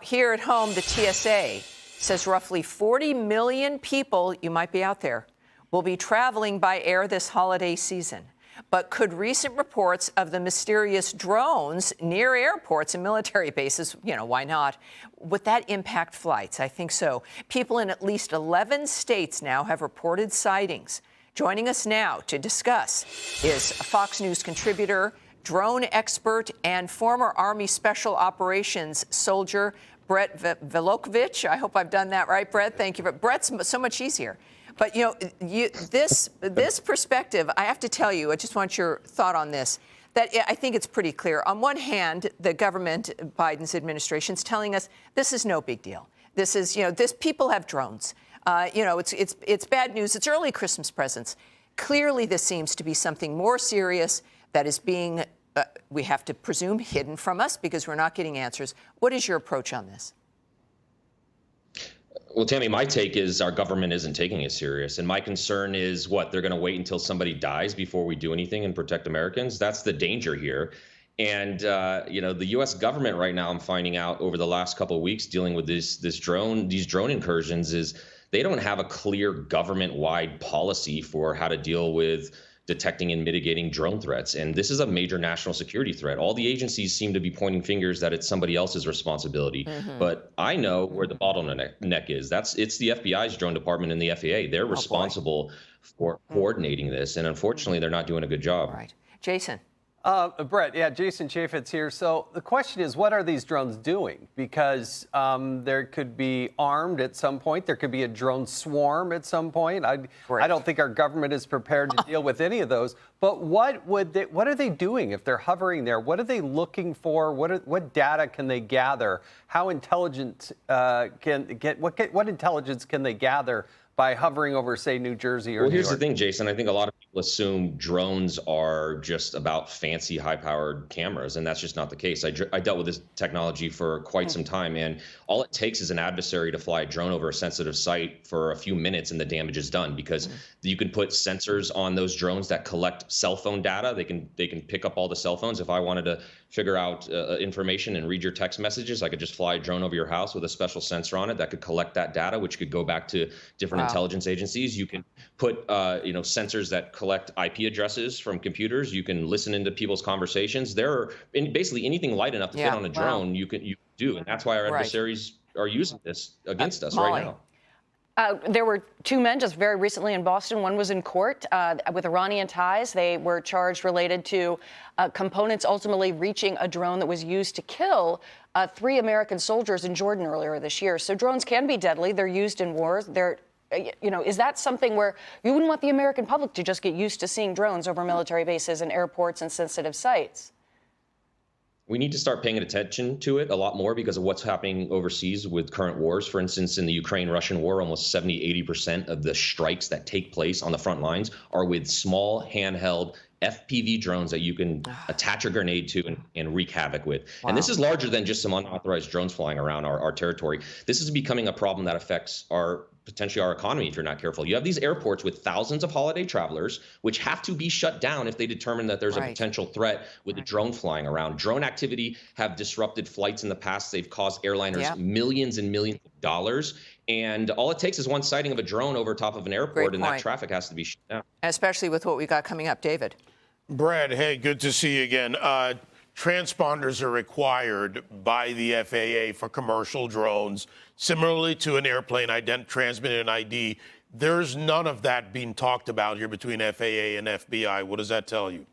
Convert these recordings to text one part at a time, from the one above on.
here at home, the TSA says roughly 40 million people, you might be out there, will be traveling by air this holiday season. But could recent reports of the mysterious drones near airports and military bases, why not, would that impact flights? I think so. People in at least 11 states now have reported sightings. Joining us now to discuss is a Fox News contributor, drone expert, and former Army Special Operations soldier, Brett Velicovich. I hope I've done that right, Brett. Thank you. But Brett's so much easier. But, this perspective, I have to tell you, I just want your thought on this, that I think it's pretty clear. On one hand, the government, Biden's administration, is telling us this is no big deal. This is, people have drones. It's bad news. It's early Christmas presents. Clearly, this seems to be something more serious that is being, we have to presume, hidden from us because we're not getting answers. What is your approach on this? Well, Tammy, my take is our government isn't taking it serious. And my concern is they're going to wait until somebody dies before we do anything and protect Americans. That's the danger here. And, the U.S. government right now, I'm finding out over the last couple of weeks dealing with these drone incursions, is they don't have a clear government-wide policy for how to deal with detecting and mitigating drone threats. And this is a major national security threat. All the agencies seem to be pointing fingers that it's somebody else's responsibility. Mm-hmm. But I know where the bottleneck is. It's the FBI's drone department and the FAA. They're responsible for coordinating this. And unfortunately, they're not doing a good job. All right. Jason. Brett, Jason Chaffetz here. So the question is, what are these drones doing? Because there could be armed at some point. There could be a drone swarm at some point. I don't think our government is prepared to deal with any of those. But what are they doing if they're hovering there? What are they looking for? What data can they gather? How intelligent what intelligence can they gather by hovering over, say, New Jersey or New York? Well, here's the thing, Jason. I think a lot of people assume drones are just about fancy, high-powered cameras, and that's just not the case. I dealt with this technology for quite some time, and all it takes is an adversary to fly a drone over a sensitive site for a few minutes, and the damage is done, because you can put sensors on those drones that collect cell phone data. They can pick up all the cell phones. If I wanted to figure out information and read your text messages, I could just fly a drone over your house with a special sensor on it that could collect that data, which could go back to different intelligence agencies. You can put sensors that collect IP addresses from computers. You can listen into people's conversations. There are basically anything light enough to fit on a drone you can do, and that's why our adversaries are using this against us right now. There were two men just very recently in Boston. One was in court with Iranian ties. They were charged related to components ultimately reaching a drone that was used to kill 3 American soldiers in Jordan earlier this year. So drones can be deadly. They're used in wars. Is that something where you wouldn't want the American public to just get used to seeing drones over military bases and airports and sensitive sites? We need to start paying attention to it a lot more because of what's happening overseas with current wars. For instance, in the Ukraine-Russian war, almost 70-80% of the strikes that take place on the front lines are with small, handheld FPV drones that you can attach a grenade to and wreak havoc with. Wow. And this is larger than just some unauthorized drones flying around our territory. This is becoming a problem that affects potentially our economy if you're not careful. You have these airports with thousands of holiday travelers, which have to be shut down if they determine that there's a potential threat with a drone flying around. Drone activity have disrupted flights in the past. They've cost airliners millions and millions of dollars. And all it takes is one sighting of a drone over top of an airport, and that traffic has to be shut down. Especially with what we got coming up. David. Brad, hey, good to see you again. Transponders are required by the FAA for commercial drones, similarly to an airplane transmitting an ID. There's none of that being talked about here between FAA and FBI. What does that tell you?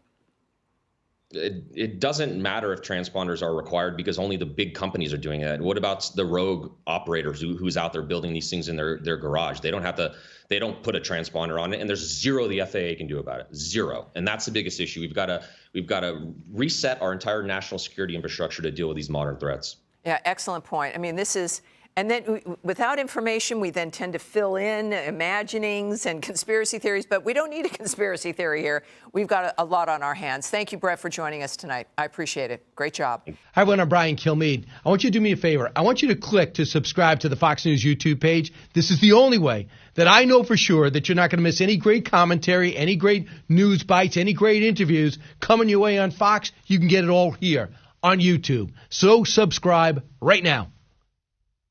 It doesn't matter if transponders are required because only the big companies are doing that. What about the rogue operators who's out there building these things in their garage? They don't put a transponder on it, and there's zero the FAA can do about it. Zero. And that's the biggest issue. We've got to reset our entire national security infrastructure to deal with these modern threats. Yeah, excellent point. I mean, this is And then without information, we then tend to fill in imaginings and conspiracy theories, but we don't need a conspiracy theory here. We've got a lot on our hands. Thank you, Brett, for joining us tonight. I appreciate it. Great job. Hi, everyone. I'm Brian Kilmeade. I want you to do me a favor. I want you to click to subscribe to the Fox News YouTube page. This is the only way that I know for sure that you're not going to miss any great commentary, any great news bites, any great interviews coming your way on Fox. You can get it all here on YouTube. So subscribe right now.